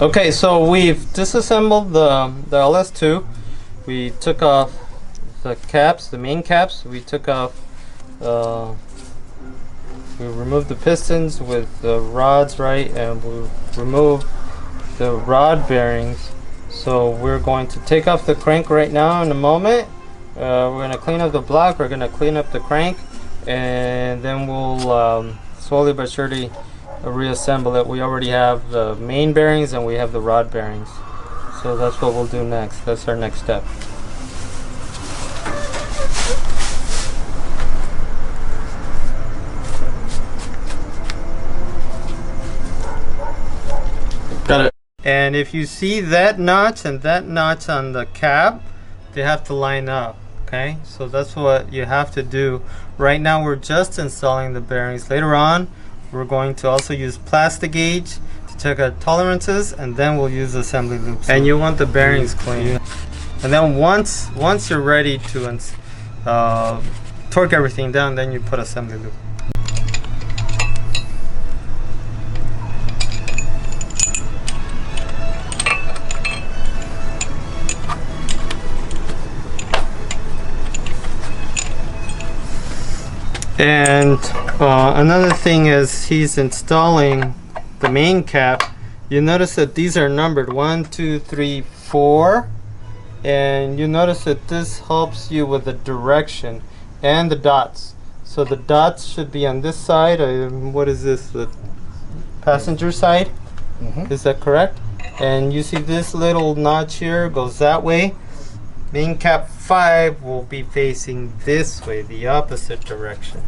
Okay, so we've disassembled the LS2. We took off the caps, the main caps. We took off, we removed the pistons with the rods, right? And we removed the rod bearings. So we're going to take off the crank right now in a moment. We're going to clean up the block, we're going to clean up the crank, and then we'll slowly but surely reassemble it. We already have the main bearings and we have the rod bearings. So that's what we'll do next. That's our next step. Got it. And if you see that notch and that notch on the cab, they have to line up. Okay, so that's what you have to do. Right now we're just installing the bearings. Later on we're going to also use plastic gauge to check our tolerances, and then we'll use assembly loops. And you want the bearings clean. And then once you're ready to torque everything down, then you put assembly loop. And another thing is he's installing the main cap. You notice that these are numbered 1, 2, 3, 4, and you notice that this helps you with the direction and the dots. So the dots should be on this side. What is this? The passenger side? Is that correct? And you see this little notch here goes that way. Main cap 5 will be facing this way, the opposite direction.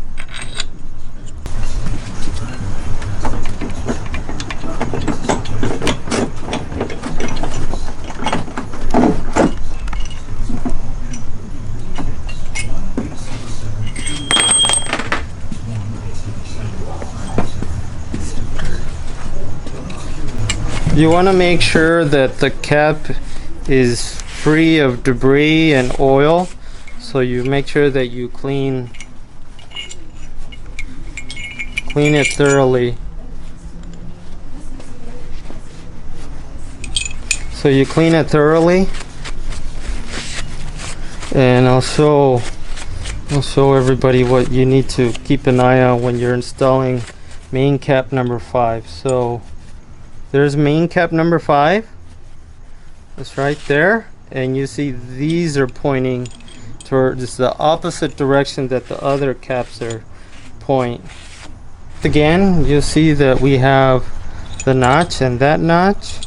You want to make sure that the cap is free of debris and oil, so you make sure that you clean it thoroughly. So you clean it thoroughly, and I'll show everybody what you need to keep an eye on when you're installing main cap number 5. So there's main cap number 5. It's right there, and you see these are pointing towards the opposite direction that the other caps are pointing. Again, you see that we have the notch and that notch.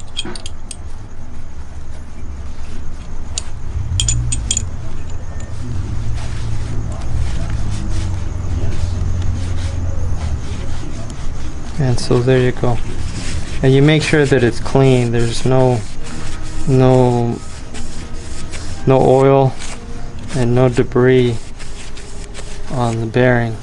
And so there you go. And you make sure that it's clean. There's no oil and no debris on the bearing.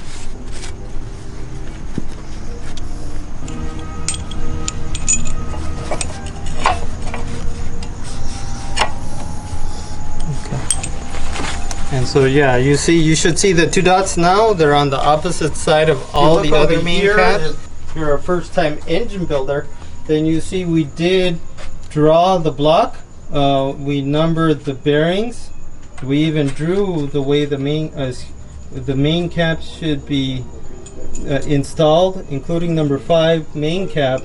And so yeah, you should see the 2 dots now. They're on the opposite side of all the other main caps. If you're a first-time engine builder, then you see we did draw the block. We numbered the bearings. We even drew the way the main caps should be installed, including number 5 main cap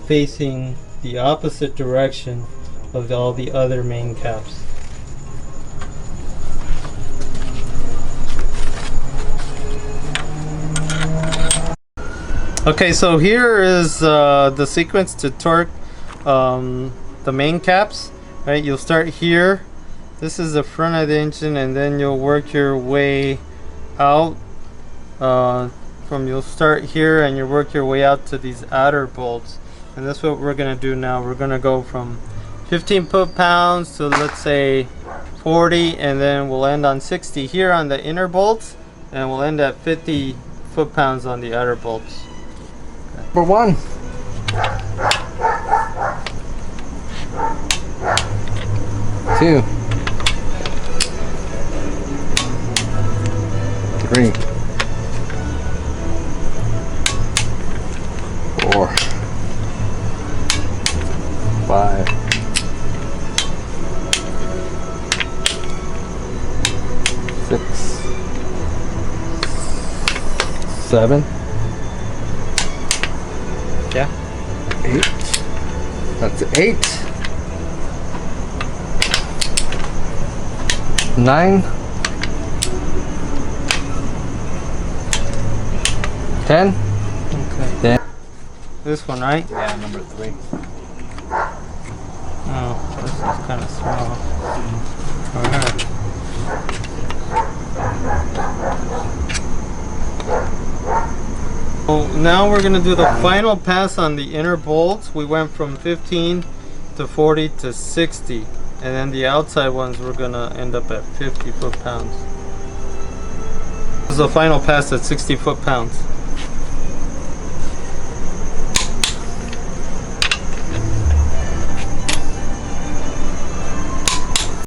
facing the opposite direction of all the other main caps. Okay, so here is the sequence to torque the main caps. Right, you'll start here. This is the front of the engine, and then you'll work your way out. You'll start here and you work your way out to these outer bolts. And that's what we're gonna do now. We're gonna go from 15 foot-pounds to, let's say, 40, and then we'll end on 60 here on the inner bolts, and we'll end at 50 foot-pounds on the outer bolts. Number 1. 2. 3. 4. 5. 6. 7. Yeah. 8. That's 8. 9. 10. Okay. 10. This one, right? Yeah, number 3. Oh, this is kind of small. Alright. So now we're going to do the final pass on the inner bolts. We went from 15 to 40 to 60. And then the outside ones we're going to end up at 50 foot-pounds. This is the final pass at 60 foot-pounds.